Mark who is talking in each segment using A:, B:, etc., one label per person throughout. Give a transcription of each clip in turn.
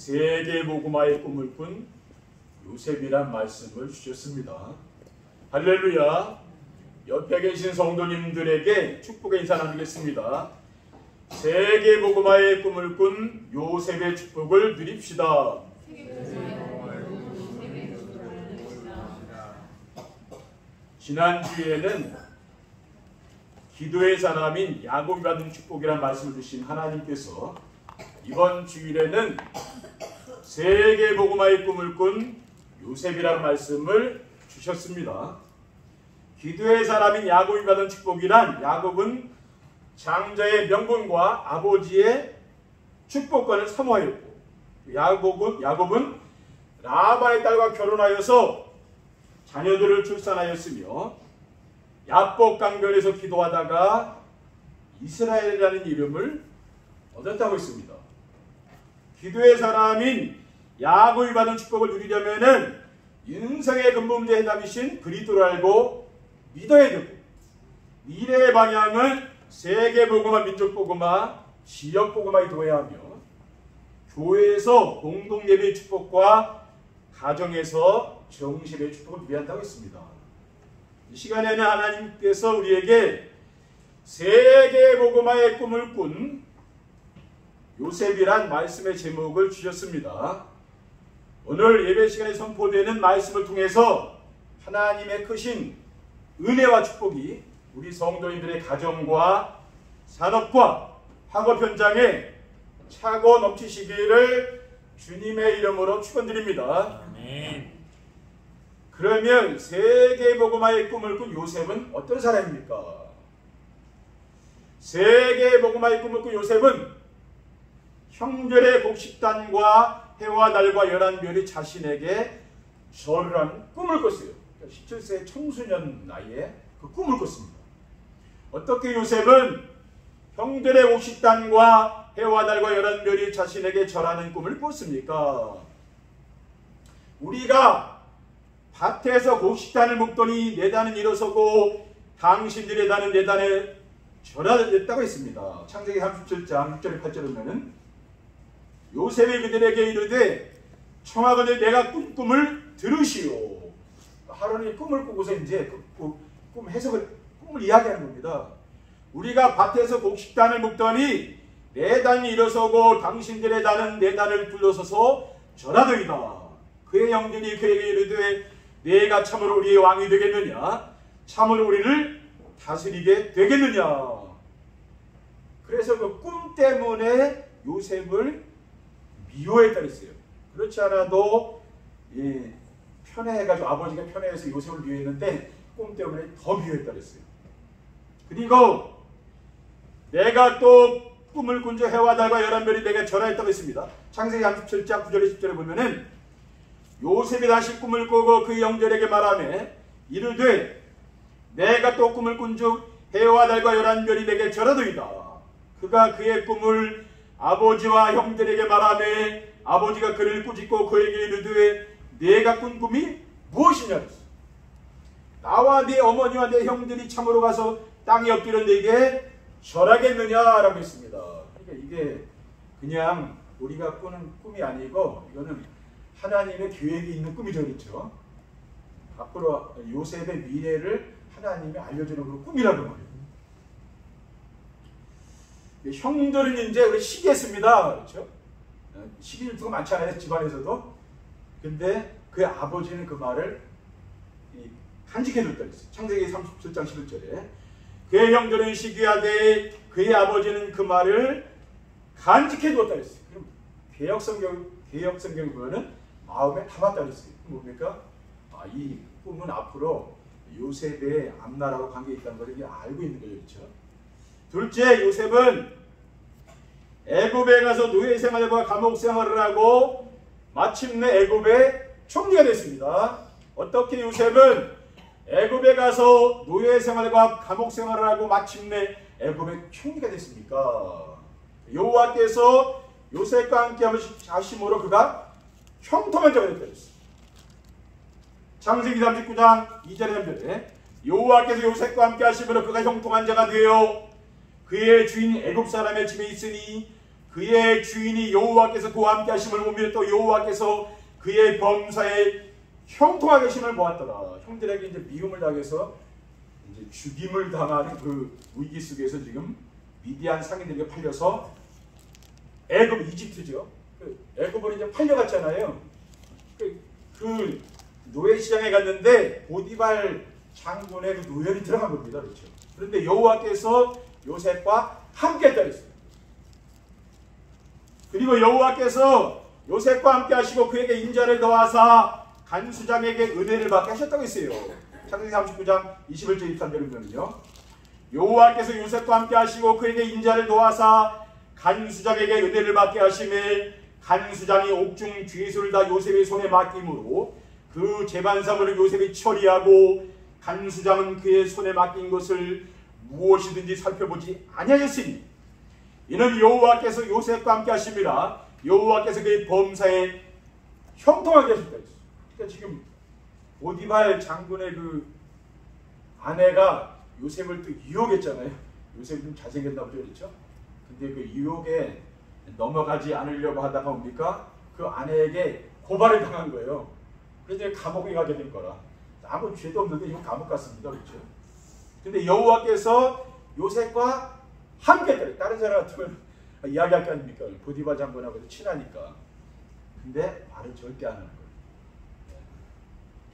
A: 세계복음화의 꿈을 꾼 요셉이란 말씀을 주셨습니다. 할렐루야. 옆에 계신 성도님들에게 축복의 인사 나누겠습니다. 세계복음화의 꿈을 꾼 요셉의 축복을 누립시다. 지난주에는 기도의 사람인 야곱이 받은 축복이라는 말씀을 주신 하나님께서 이번 주일에는 세계복음화의 꿈을 꾼 요셉이라는 말씀을 주셨습니다. 기도의 사람인 야곱이 받은 축복이란, 야곱은 장자의 명분과 아버지의 축복권을 사모하였고, 야곱은 라반의 딸과 결혼하여서 자녀들을 출산하였으며 야복 강변에서 기도하다가 이스라엘이라는 이름을 얻었다고 했습니다. 기도의 사람인 야곱이 받은 축복을 누리려면은 인생의 근본문제 해답이신 그리스도를 알고 믿어야 되고, 미래의 방향은 세계복음화, 민족복음화, 지역복음화에 둬야 하며, 교회에서 공동예배의 축복과 가정에서 정식의 축복을 누려야 한다고 했습니다. 이 시간에는 하나님께서 우리에게 세계복음화의 꿈을 꾼 요셉이란 말씀의 제목을 주셨습니다. 오늘 예배 시간에 선포되는 말씀을 통해서 하나님의 크신 은혜와 축복이 우리 성도님들의 가정과 산업과 학업 현장에 차고 넘치시기를 주님의 이름으로 축원드립니다. 아멘. 그러면 세계복음화의 꿈을 꾼 요셉은 어떤 사람입니까? 세계복음화의 꿈을 꾼 요셉은 형절의 곡식단과 해와 달과 열한 별이 자신에게 절을 하는 꿈을 꿨어요. 17세 청소년 나이에 그 꿈을 꿨습니다. 어떻게 요셉은 형들의 곡식단과 해와 달과 열한 별이 자신에게 절하는 꿈을 꿨습니까? 우리가 밭에서 곡식단을 묶더니 내 단은 일어서고 당신들의 단은 내 단에 절하였다고 했습니다. 창세기 37장 6절에 8절에 보면은 요셉이 그들에게 이르되 청하건대 내가 꾼 꿈을 들으시오. 하루는 꿈을 꾸고서 이제 꿈 해석을, 꿈을 이야기하는 겁니다. 우리가 밭에서 곡식단을 묶더니 내 단이 일어서고 당신들의 단은 내 단을 둘러서서 절하더이다. 그의 형들이 그에게 이르되 내가 참으로 우리의 왕이 되겠느냐? 참으로 우리를 다스리게 되겠느냐? 그래서 그 꿈 때문에 요셉을 미워했다 그랬어요. 그렇지 않아도 편애해가지고, 아버지가 편애해서 요셉을 미워했는데 꿈 때문에 더 미워했다 그랬어요. 그리고 내가 또 꿈을 꾼 저 해와 달과 열한 별이 내게 절하였다고 했습니다. 창세기 37장 9절에 10절에 보면은 요셉이 다시 꿈을 꾸고 그 형제에게 말하며 이르되 내가 또 꿈을 꾼즉 해와 달과 열한 별이 내게 절하더이다. 그가 그의 꿈을 아버지와 형들에게 말하며 아버지가 그를 꾸짖고 그에게 이르되 내가 꾼 꿈이 무엇이냐 그랬어. 나와 네 어머니와 내 형들이 참으로 가서 땅에 엎드려 내게 절하겠느냐라고 했습니다. 그러니까 이게 그냥 우리가 꾸는 꿈이 아니고 이거는 하나님의 계획이 있는 꿈이죠. 그렇죠? 앞으로 요셉의 미래를 하나님이 알려주는 그런 꿈이라고 말해요. 형들은 이제 우리 시기했습니다. 그렇죠? 시기일수가 많지 않아요, 집안에서도. 근데 그 아버지는 그 말을 간직해뒀다 그랬어요. 창세기 37장 11절에 그의 형들은 시기하되 그의 아버지는 그 말을 간직해두었다 그랬어요. 그럼 개혁성경을 보면은 마음에 담았다 그랬어요. 뭡니까? 이 꿈은 앞으로 요셉의 앞나라와 관계있다는 것을 알고 있는 거죠. 그렇죠? 둘째, 요셉은 애굽에 가서 노예 생활과 감옥 생활을 하고 마침내 애굽의 총리가 됐습니다. 어떻게 요셉은 애굽에 가서 노예 생활과 감옥 생활을 하고 마침내 애굽의 총리가 됐습니까? 여호와께서 요셉과 함께 하심으로 그가 형통한 자가 됐다 그랬어요. 창세기 39장 2절에 3절에 여호와께서 요셉과 함께 하심으로 그가 형통한 자가 되어 그의 주인 애굽 사람의 집에 있으니 그의 주인이 여호와께서 그와 함께 하심을 보며 또 여호와께서 그의 범사에 형통하게 하심을 보았더라. 형들에게 이제 미움을 당해서 이제 죽임을 당하는 그 위기 속에서 지금 미디안 상인들에게 팔려서 애굽, 이집트죠. 애굽으로 이제 팔려갔잖아요. 그 노예 시장에 갔는데 보디발 장군의 그 노예를 들어간 겁니다. 그렇죠. 그런데 여호와께서 요셉과 함께 했다 그랬어요. 그리고 여호와께서 요셉과 함께 하시고 그에게 인자를 더하사 간수장에게 은혜를 받게 하셨다고 했어요. 창세기 39장 21절 23절을 보면요. 여호와께서 요셉과 함께 하시고 그에게 인자를 더하사 간수장에게 은혜를 받게 하심에 간수장이 옥중 죄수를 다 요셉의 손에 맡김으로 그 재반사물을 요셉이 처리하고 간수장은 그의 손에 맡긴 것을 무엇이든지 살펴보지 아니하였으니 이는 여호와께서 요셉과 함께 하심이라 여호와께서 그의 범사에 형통하게 하셨다. 그러니까 지금 보디발 장군의 그 아내가 요셉을 또 유혹했잖아요. 요셉이 좀 잘생겼나 보죠, 그렇죠? 근데 그 유혹에 넘어가지 않으려고 하다가 뭡니까? 그 아내에게 고발을 당한 거예요. 그래서 감옥에 가게 된 거라. 아무 죄도 없는데 이거 감옥 갔습니다, 그렇죠? 근데 여호와께서 요셉과 함께 했다. 다른 사람 같으면 이야기할 게 아닙니까? 보디발 장군하고도 친하니까. 근데 말을 절대 안 하는 거예요.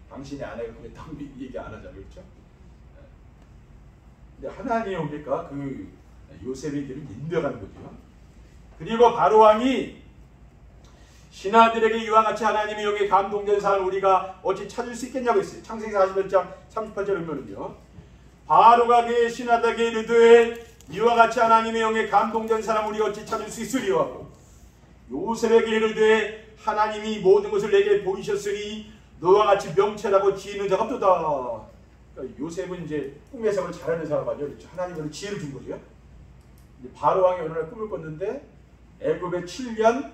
A: 당신의 아내가 그랬다고 얘기 안 하잖아요, 그렇죠? 근데 하나님이 뭡니까? 그 요셉의 길을 인도하는 거죠. 그리고 바로 왕이 신하들에게 이와 같이 하나님이 여기에 감동된 사람을 우리가 어찌 찾을 수 있겠냐고 했어요. 창세기 41장 38절을 보면요. 바로가 그의 신하들에게 이르되 이와 같이 하나님의 영에 감동된 사람을 우리가 어찌 찾을 수 있으리요 하고 요셉에게 이르되 하나님이 모든 것을 내게 보이셨으니 너와 같이 명철하고 지혜 있는 자가 없도다. 그러니까 요셉은 이제 꿈 해석을 잘하는 사람 아니죠. 그렇죠? 하나님은 지혜를 준 거죠. 바로 왕이 어느 날 꿈을 꿨는데 애굽의 7년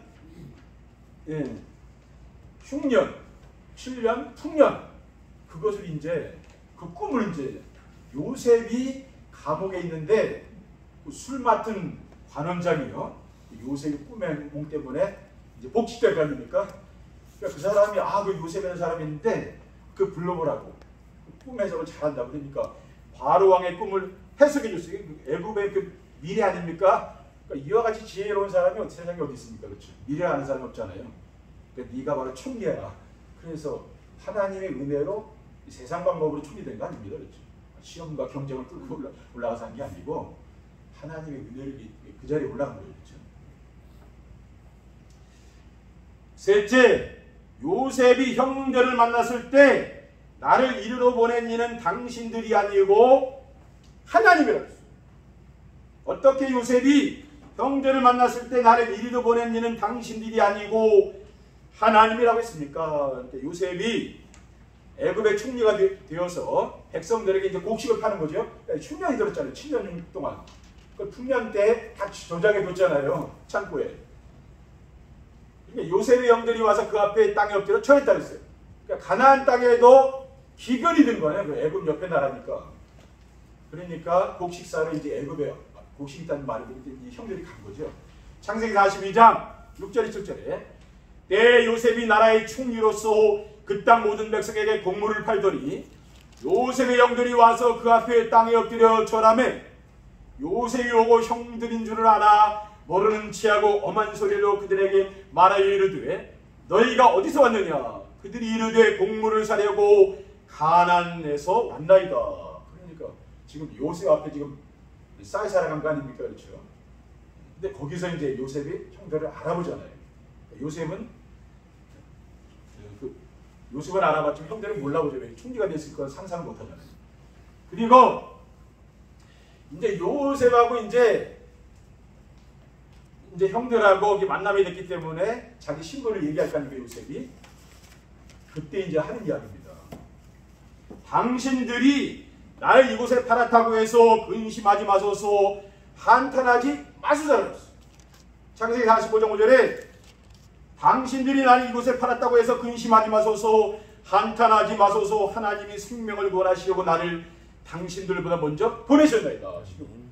A: 흉년, 7년 풍년 그것을 이제 그 꿈을 이제 요셉이 감옥에 있는데 술 맡은 관원장이요. 요셉이 꿈의 몽 때문에 이제 복직될 거 아닙니까? 그러니까 그 사람이 그 요셉이라는 사람이 있는데 그 불러보라고 꿈 해석을 잘한다고 그러니까 바로 왕의 꿈을 해석해 줬어요. 애굽의 그 미래 아닙니까? 그러니까 이와 같이 지혜로운 사람이 세상에 어디 있습니까? 그렇죠? 미래 아는 사람이 없잖아요. 그러니까 네가 바로 총리야. 그래서 하나님의 은혜로 세상 방법으로 총리 된 거 아닙니다. 그렇죠? 시험과 경쟁을 뚫고 올라가서 한 게 아니고 하나님의 은혜를 그 자리에 올라간 거예요. 그렇죠? 셋째, 요셉이 형제를 만났을 때 나를 이리로 보낸 이는 당신들이 아니고 하나님이라고 했어요. 어떻게 요셉이 형제를 만났을 때 나를 이리로 보낸 이는 당신들이 아니고 하나님이라고 했습니까? 그러니까 요셉이 애굽의 총리가 되어서 백성들에게 이제 곡식을 파는 거죠. 흉년이 들었잖아요. 7년 동안. 그 풍년 때 다 저장해 뒀잖아요. 창고에. 그러니까 요셉의 형들이 와서 그 앞에 땅에 엎드려 처했다 그랬어요. 그러니까 가나안 땅에도 기근이 든 거예요. 그 애굽 옆에 나라니까. 그러니까 곡식사로 이제 애굽에 곡식이 있다는 말을 듣고 형들이 간 거죠. 창세기 42장 6절 7절에 때 요셉이 나라의 총리로서 그 땅 모든 백성에게 곡물을 팔더니 요셉의 형들이 와서 그 앞에 땅에 엎드려 절하매 요셉이 오고 형들인 줄을 알아 모르는 체하고 엄한 소리로 그들에게 말하여 이르되 너희가 어디서 왔느냐? 그들이 이르되 곡물을 사려고 가나안에서 왔나이다. 그러니까 지금 요셉 앞에 지금 쌀 사러 간 거 아닙니까? 그렇죠? 근데 거기서 이제 요셉이 형들을 알아보잖아요. 요셉은 알아봤지만 형들은 몰라보죠. 왜 총리가 됐을 거 상상을 못하잖아요. 그리고 이제 요셉하고 이제 형들하고 만남이 됐기 때문에 자기 신분을 얘기할 거 아닙니까? 요셉이 그때 이제 하는 이야기입니다. 당신들이 나를 이곳에 팔았다고 해서 근심하지 마소서 한탄하지 마소서. 창세기 45장 5절에 당신들이 나를 이곳에 팔았다고 해서 근심하지 마소서 한탄하지 마소서 하나님이 생명을 구원하시려고 나를 당신들보다 먼저 보내셨나이다. 지금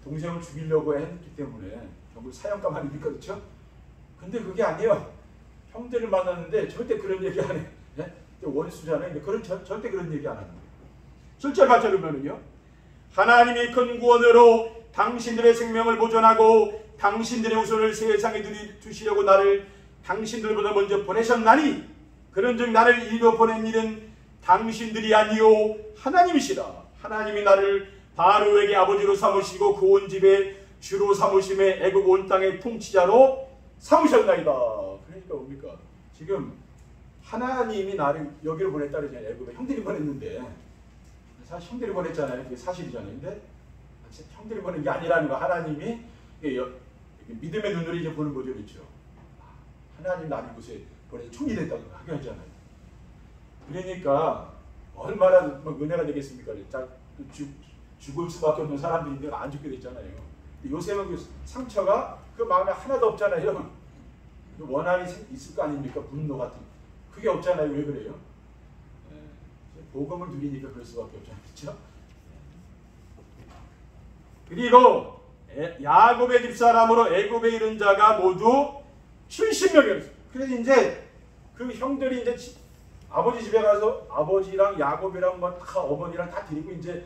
A: 동생을 죽이려고 했기 때문에 뭐 사형감 아닙니까? 그렇죠? 근데 그게 아니에요. 형제를 만났는데 절대 그런 얘기 안 해. 네? 원수잖아요. 근데 절대 그런 얘기 안 하는 거예요. 7절 8절을 보면요. 하나님이 큰 구원으로 당신들의 생명을 보존하고 당신들의 후손을 세상에 두시려고 나를 당신들보다 먼저 보내셨나니 그런즉 나를 이리로 보낸 일은 당신들이 아니요 하나님이시라. 하나님이 나를 바로에게 아버지로 삼으시고 그 온 집에 주로 삼으심에 애굽 온 땅의 통치자로 삼으셨나이다. 그러니까 뭡니까? 지금 하나님이 나를 여기로 보냈다 그러잖아요. 애굽에 형들이 보냈는데 사실 형들이 보냈잖아요. 그게 사실이잖아요. 근데 형들이 보낸 게 아니라는 거. 하나님이 믿음의 눈으로 이제 보는 거죠. 그렇죠? 하나님 나를 곳에 보내서 총리됐다고 하게 하잖아요. 그러니까 얼마나 은혜가 되겠습니까? 죽을 수밖에 없는 사람들인데 안 죽게 됐잖아요. 요셉은 그 상처가 그 마음에 하나도 없잖아요. 원한이 있을 거 아닙니까? 분노 같은 그게 없잖아요. 왜 그래요? 복음을 누리니까 그럴 수밖에 없잖아요. 그렇죠? 그리고 야곱의 집사람으로 애굽에 이른 자가 모두 70명이었어요. 그래서 이제 그 형들이 이제 아버지 집에 가서 아버지랑 야곱이랑 뭐 다 어머니랑 다 드리고 이제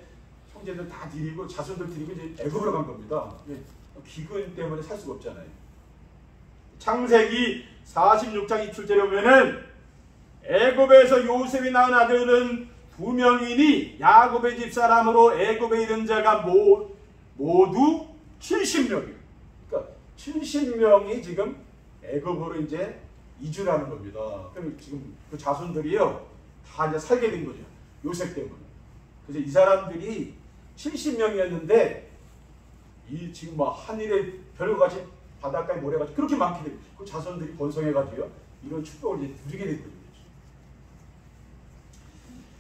A: 형제들 다 드리고 자손들 드리고 이제 애굽으로 간 겁니다. 기근 때문에 살 수가 없잖아요. 창세기 46장 27절에 보면은 애굽에서 요셉이 낳은 아들은 2명이니 야곱의 집사람으로 애굽에 이른 자가 모두 70명이에요. 그러니까 70명이 지금 애굽으로 이제 이주를 하는 겁니다. 그럼 지금 그 자손들이요 다 이제 살게 된 거죠. 요셉 때문에. 그래서 이 사람들이 70명이었는데 이 지금 막 하늘에 별과 같이 바닷가에 모래같이 그렇게 많게 되고 그 자손들이 번성해가지고요 이런 축복을 이제 누리게 된 거죠.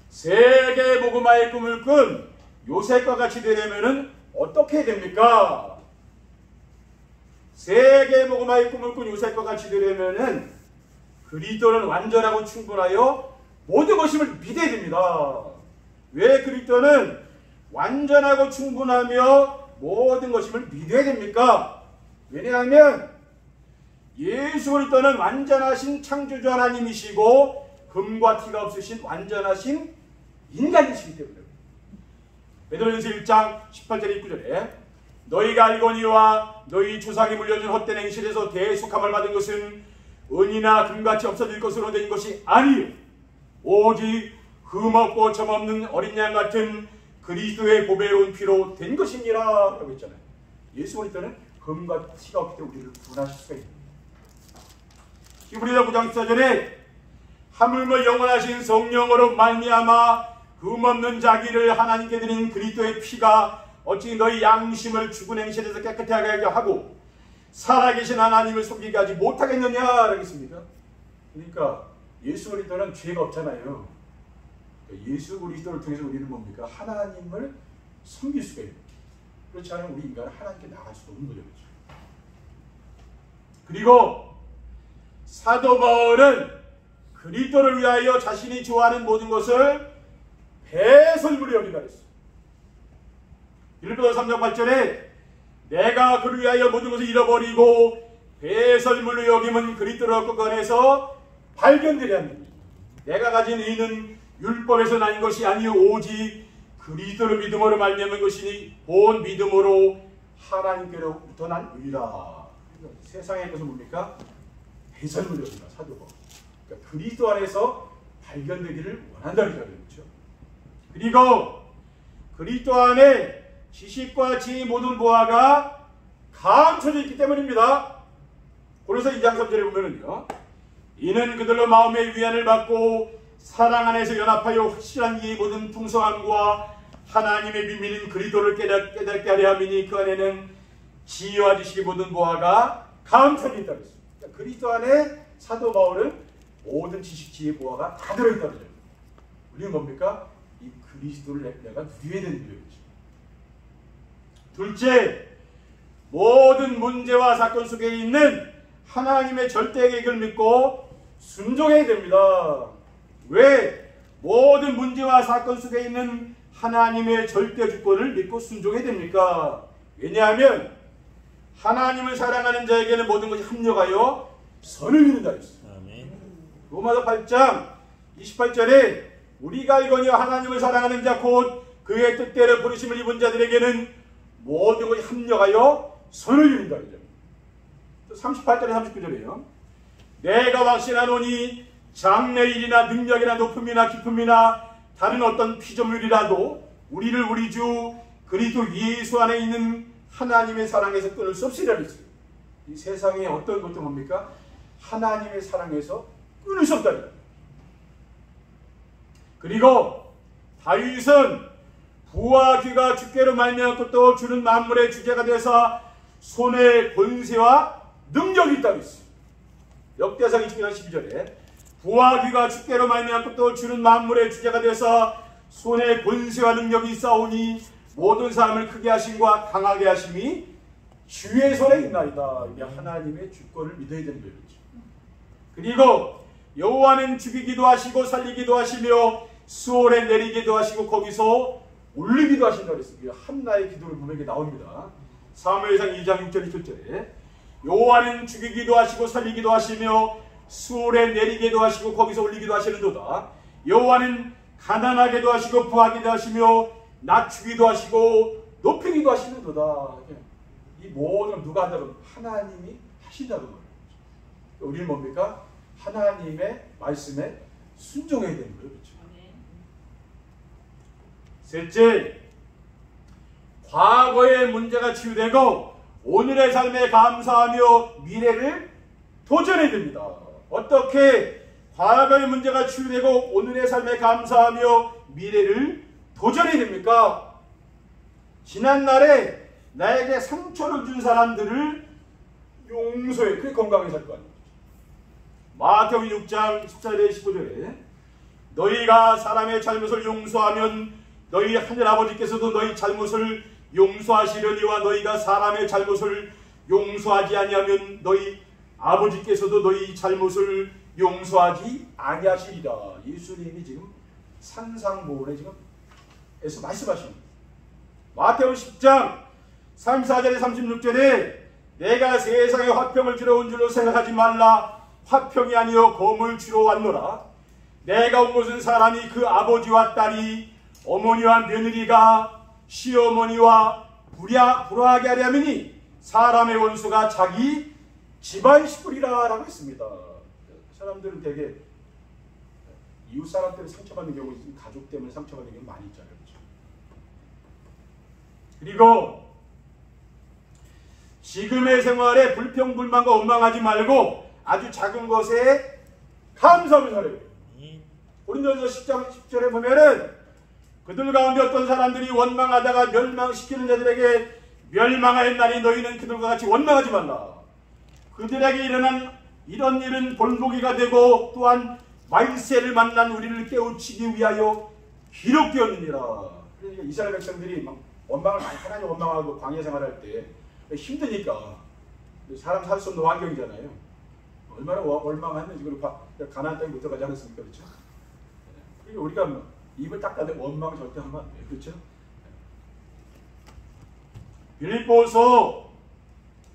A: 세계 복음화의 꿈을 꾼 요셉과 같이 되려면은 어떻게 됩니까? 세계 복음화의 꿈을 꾼 요셉과 같이 되려면은 그리스도는 완전하고 충분하여 모든 것임을 믿어야 됩니다. 왜 그리스도는 완전하고 충분하며 모든 것임을 믿어야 됩니까? 왜냐하면 예수 그리스도는 완전하신 창조주 하나님이시고 금과 티가 없으신 완전하신 인간이시기 때문에 베드로전서 1장 18절에 19절에 너희가 알거니와 너희 조상이 물려준 헛된 행실에서 대속함을 받은 것은 은이나 금같이 없어질 것으로 된 것이 아니요 오직 흠없고 점없는 어린 양 같은 그리스도의 보배로운 피로 된 것이니라 라고 했잖아요. 예수 그리스도는 금과 티가 없기 때문에 우리를 구원하실 수가 있습니다. 히브리서 9장 14절에 하물며 영원하신 성령으로 말미암아 흠없는 자기를 하나님께 드린 그리스도의 피가 어찌 너희 양심을 죽은 행실에서 깨끗하게 하고 살아계신 하나님을 섬기게 하지 못하겠느냐 라겠습니까? 그러니까 예수 그리스도는 죄가 없잖아요. 예수 그리스도를 통해서 우리는 뭡니까? 하나님을 섬길 수가 있는. 그렇지 않으면 우리 인간은 하나님께 나갈 수가 없는 거죠. 그리고 사도 바울은 그리스도를 위하여 자신이 좋아하는 모든 것을 배설물로 여기다 했어요. 빌립보서 3장 8절에 내가 그를 위하여 모든 것을 잃어버리고 배설물로 여김은 그리스도를 얻고 꺼내서 발견되려 합니다. 내가 가진 의는 율법에서 난 것이 아니요 오직 그리스도를 믿음으로 말미암은 것이니 본 믿음으로 하나님께로부터 난 의라. 세상의 것은 뭡니까? 배설물로 여긴다. 사도가. 그러니까 그리스도 안에서 발견되기를 원한다는 거죠. 그리고 그리스도 안에 지식과 지혜의 모든 보화가 감춰져 있기 때문입니다. 그래서 2장 3절에 보면은요. 이는 그들로 마음의 위안을 받고 사랑 안에서 연합하여 확실한 이의 모든 풍성함과 하나님의 비밀인 그리스도를 깨닫게 하려 함이니 그 안에는 지혜와 지식의 모든 보화가 감춰져 있다고 했습니다. 그러니까 그리스도 안에 사도 바울은 모든 지식, 지혜, 보화가 다 들어있다고 했죠. 우리는 뭡니까? 이 그리스도를 내가 누려야 되는 거예요. 둘째, 모든 문제와 사건 속에 있는 하나님의 절대 계획을 믿고 순종해야 됩니다. 왜? 모든 문제와 사건 속에 있는 하나님의 절대 주권을 믿고 순종해야 됩니까? 왜냐하면 하나님을 사랑하는 자에게는 모든 것이 합력하여 선을 이룬다 했어요. 로마서 8장 28절에 우리가 알거니와 하나님을 사랑하는 자 곧 그의 뜻대로 부르심을 입은 자들에게는 모든 것이 합력하여 선을 이룬다. 38절에 39절이에요. 내가 확신하노니 장래일이나 능력이나 높음이나 기쁨이나 다른 어떤 피조물이라도 우리를 우리 주 그리스도 예수 안에 있는 하나님의 사랑에서 끊을 수 없으리라 했어요. 이 세상에 어떤 것도 뭡니까? 하나님의 사랑에서 끊을 수 없다. 그리고 다윗은 부와 귀가 주께로 말미암고 또 주는 만물의 주제가 되어서 손의 권세와 능력이 있다고 했어요. 역대상 29장 12절에 부와 귀가 주께로 말미암고 또 주는 만물의 주제가 되어서 손의 권세와 능력이 있사오니 모든 사람을 크게 하심과 강하게 하심이 주의 손에 있나이다. 이게 하나님의 주권을 믿어야 되는 거예요. 그리고 여호와는 죽이기도 하시고 살리기도 하시며 수월에 내리기도 하시고 거기서 올리기도 하신다고 했습니다. 한나의 기도를 보면 이게 나옵니다. 사무엘상 2장 6절 2절에 여호와는 죽이기도 하시고 살리기도 하시며 수월에 내리기도 하시고 거기서 올리기도 하시는도다. 여호와는 가난하게도 하시고 부하기도 하시며 낮추기도 하시고 높이기도 하시는도다. 이 모든 누가 한다고? 하나님이 하신다고 말이에요. 우리는 뭡니까? 하나님의 말씀에 순종해야 되는 거예요. 그렇죠? 셋째, 과거의 문제가 치유되고 오늘의 삶에 감사하며 미래를 도전해야 됩니다. 어떻게 과거의 문제가 치유되고 오늘의 삶에 감사하며 미래를 도전해야 됩니까? 지난날에 나에게 상처를 준 사람들을 용서해. 그게 건강하게 살 거 아니에요. 마태복음 6장 14절에 15절에 너희가 사람의 잘못을 용서하면 너희 하늘아버지께서도 너희 잘못을 용서하시려니와 너희가 사람의 잘못을 용서하지 아니하면 너희 아버지께서도 너희 잘못을 용서하지 아니하시리라. 예수님이 지금 산상보훈에 지금 에서 말씀하십니다. 마태복음 10장 34절에 36절에 내가 세상에 화평을 주러 온 줄로 생각하지 말라. 화평이 아니요 검을 주러 왔노라. 내가 온 것은 사람이 그 아버지와 딸이 어머니와 며느리가 시어머니와 불화하게 하려 함이니 사람의 원수가 자기 집안 식구리라 라고 했습니다. 사람들은 되게 이웃 사람 때문에 상처받는 경우 있으면 가족 때문에 상처받는 경우 많이 있잖아요. 그렇죠? 그리고 지금의 생활에 불평불만과 원망하지 말고 아주 작은 것에 감사를 하래요. 고린도전서 10장 10절에 보면은 그들 가운데 어떤 사람들이 원망하다가 멸망시키는 자들에게 멸망하였나니 너희는 그들과 같이 원망하지 말라. 그들에게 일어난 이런 일은 본보기가 되고 또한 말세를 만난 우리를 깨우치기 위하여 기록되었느니라. 그러니까 이스라엘 백성들이 막 원망을 많이 하나님 원망하고 광야 생활할 때 힘드니까 사람 살 수 없는 환경이잖아요. 얼마나 원망했는지 그리고 가나안 땅에 못 들어가지 않았습니까? 그렇죠? 그러니까 우리가 입을 딱 닫는 원망을 절대 하면 안 돼요. 그렇죠? 빌립보서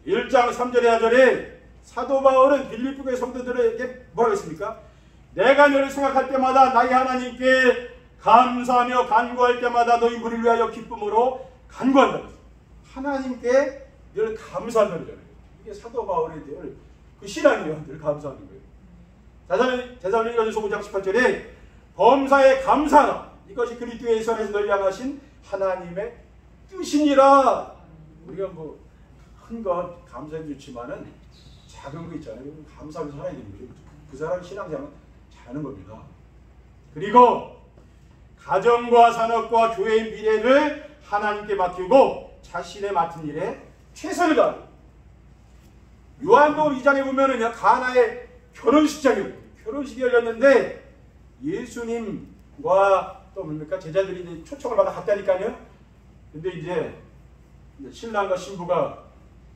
A: 1장 3절에 4절에 사도 바울은 빌립보 교회 성도들에게 뭐라고 했습니까? 내가 너를 생각할 때마다 나의 하나님께 감사하며 간구할 때마다 너희 무리를 위하여 기쁨으로 간구한다. 하나님께 늘 감사하는 거잖아요. 이게 사도 바울의 늘 그 신앙이에요. 늘 감사하는 거예요. 데살로니가전서 5장 18절에 범사에 감사하라. 이것이 그리스도의 선에서 널 향하신 하나님의 뜻이니라. 우리가 뭐 큰 것 감사해 좋지만은 작은 거 있잖아요. 감사하면서 살아야 되는 거죠. 그 사람 신앙생활 잘하는 겁니다. 그리고 가정과 산업과 교회의 미래를 하나님께 맡기고 자신의 맡은 일에 최선을 다하고 요한복음 2장에 보면은 가나의 결혼식장이에요. 결혼식이 열렸는데 예수님과 또 뭡니까? 제자들이 이제 초청을 받아 갔다니까요. 근데 이제 신랑과 신부가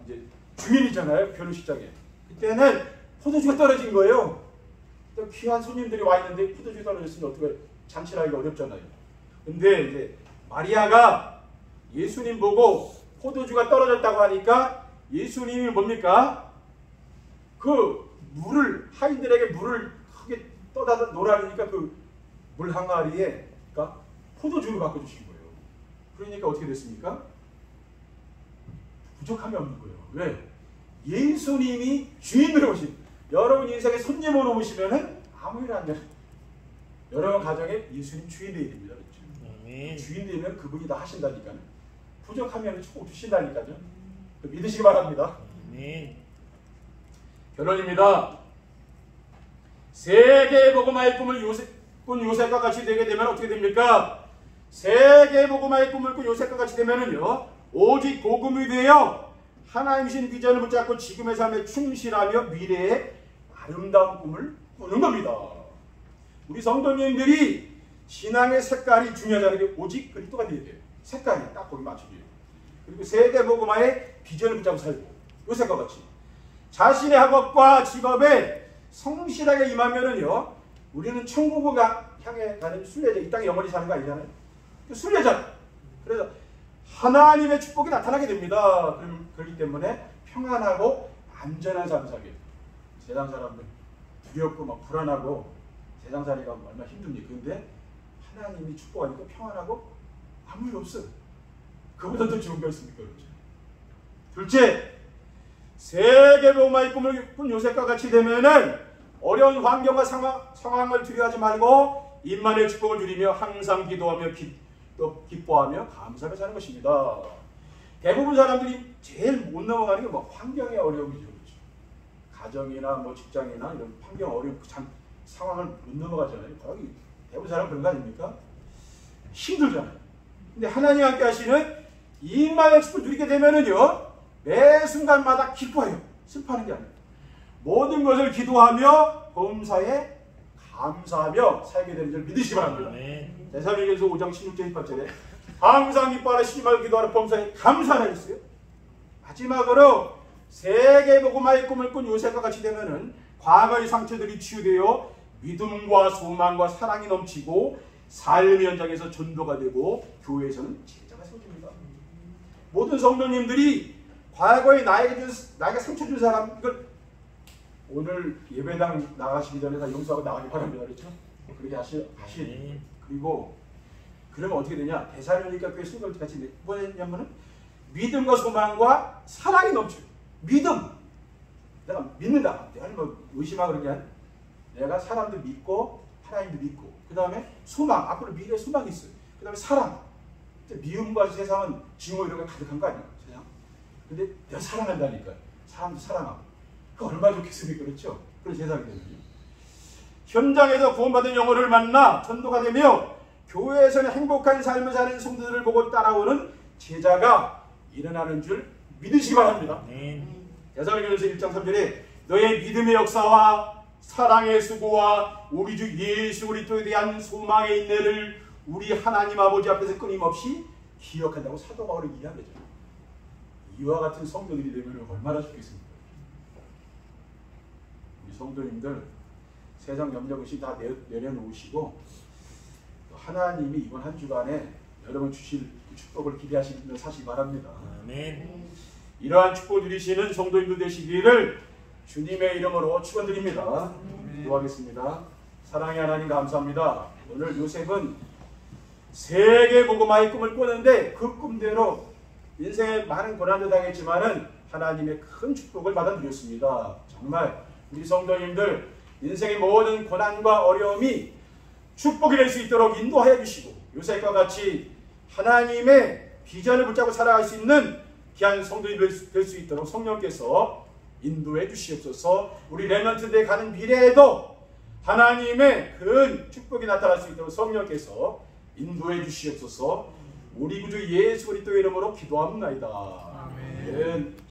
A: 이제 주인이잖아요. 결혼식장에. 그때는 포도주가 떨어진 거예요. 또 귀한 손님들이 와 있는데 포도주가 떨어졌으면 어떻게 잔치를 하기가 어렵잖아요. 근데 이제 마리아가 예수님 보고 포도주가 떨어졌다고 하니까 예수님이 뭡니까? 그 물을, 하인들에게 물을 크게 떠다 놓으라니까 그 물 항아리에 그러니까 포도주로 바꿔주신 거예요. 그러니까 어떻게 됐습니까? 부족함이 없는 거예요. 왜? 예수님이 주인으로 오신, 여러분 인생에 손님으로 오시면은 아무 일 안 돼요. 여러분 가정에 예수님 주인 되어야 됩니다. 그렇죠? 주인 되면 그분이 다 하신다니까요. 부족하면 조금 주신다니까요. 믿으시기 바랍니다. 결론입니다. 세계의 복음화의 꿈을 꾼 요셉과 같이 되게 되면 어떻게 됩니까? 세계의 복음화의 꿈을 꾼 요셉과 같이 되면은요, 오직 복음이 되어 하나님이신 비전을 붙잡고 지금의 삶에 충실하며 미래의 아름다운 꿈을 꾸는 겁니다. 우리 성도님들이 신앙의 색깔이 중요하다는 게 오직 그리스도가 되어야 돼요. 색깔이 딱 거기 맞춰져요. 그리고 세계 복음화의 비전을 붙잡고 살고 요셉과 같이 자신의 학업과 직업에 성실하게 임하면은요, 우리는 천국을 향해 가는 순례자, 이 땅에 영원히 사는 거 아니잖아요. 순례자. 그래서 하나님의 축복이 나타나게 됩니다. 그렇기 때문에 평안하고 안전한 삶 살게. 세상 사람들 두렵고 막 불안하고 세상 살이가 얼마나 힘듭니까? 그런데 하나님이 축복하니까 평안하고 아무 일 없어요. 그보다 더 좋은 거 있습니까? 그렇죠? 둘째, 세계 복음화의 꿈을 꾼 요셉과 같이 되면은 어려운 환경과 상황을 두려워하지 말고 임만의 축복을 누리며 항상 기도하며 또 기뻐하며 감사하며 사는 것입니다. 대부분 사람들이 제일 못 넘어가는 게 뭐 환경의 어려움이죠. 그렇죠? 가정이나 뭐 직장이나 이런 환경 어려움, 상황을 못 넘어가잖아요. 거기 대부분 사람 그런 거 아닙니까? 힘들잖아요. 근데 하나님 함께 하시는 임마의 축복을 누리게 되면은요, 매 순간마다 기뻐해요. 슬퍼하는 게 아니에요. 모든 것을 기도하며 범사에 감사하며 살게 되는 줄 믿으시기 바랍니다. 데살로니가서 5장 16절 18절에 항상 기뻐하라 쉬지 기도하라 범사에 감사하라 했어요. 마지막으로 세계 복음화의 꿈을 꾼 요셉과 같이 되면은 과거의 상처들이 치유되어 믿음과 소망과 사랑이 넘치고 삶의 현장에서 전도가 되고 교회에서는 제자가 세워집니다. 모든 성도님들이 과거에 나에게 상처 준 사람, 이걸 오늘 예배당 나가시기 전에 다 용서하고 나가기 바랍니다. 그렇죠? 그렇게 하셔야 돼요. 그리고 그러면 어떻게 되냐? 데살로니가 교회 성도들 같이 뭐냐면은 믿음과 소망과 사랑이 넘쳐요. 믿음. 내가 믿는다. 내가 뭐 의심하고 그런 게 아니라 내가 사람도 믿고 하나님도 믿고 그 다음에 소망. 앞으로 미래에 소망이 있어요. 그 다음에 사랑. 미움과 세상은 증오 이런 게 가득한 거 아니에요? 세상. 근데 내가 사랑한다니까. 사람도 사랑하고. 그 얼마나 좋겠습니까? 그렇죠? 그런 세상이 되면요. 현장에서 구원받은 영혼을 만나 전도가 되며 교회에서는 행복한 삶을 사는 성도들을 보고 따라오는 제자가 일어나는 줄 믿으시기 바랍니다. 데살로니가서 1장 3절에 너의 믿음의 역사와 사랑의 수고와 우리 주 예수 그리스도에 대한 소망의 인내를 우리 하나님 아버지 앞에서 끊임없이 기억한다고 사도 바울이 이야기하죠. 이와 같은 성도들이 되면 얼마나 좋겠습니까? 우리 성도님들 세상 염려의식 다 내려놓으시고 하나님이 이번 한 주간에 여러분 주실 축복을 기대하시는 사실 바랍니다. 아멘. 이러한 축복을 누리시는 성도님들 되시기를 주님의 이름으로 축원드립니다. 기도하겠습니다. 사랑의 하나님 감사합니다. 오늘 요셉은 세계 복음화의 꿈을 꾸는데 그 꿈대로 인생에 많은 고난도 당했지만은 하나님의 큰 축복을 받아 누렸습니다. 정말 우리 성도님들 인생의 모든 고난과 어려움이 축복이 될 수 있도록 인도하여 주시고 요셉과 같이 하나님의 비전을 붙잡고 살아갈 수 있는 귀한 성도들이 될 수 있도록 성령께서 인도해 주시옵소서. 우리 렘넌트들에 가는 미래에도 하나님의 큰 축복이 나타날 수 있도록 성령께서 인도해 주시옵소서. 우리 구주 예수 그리스도의 이름으로 기도합니다. 아멘.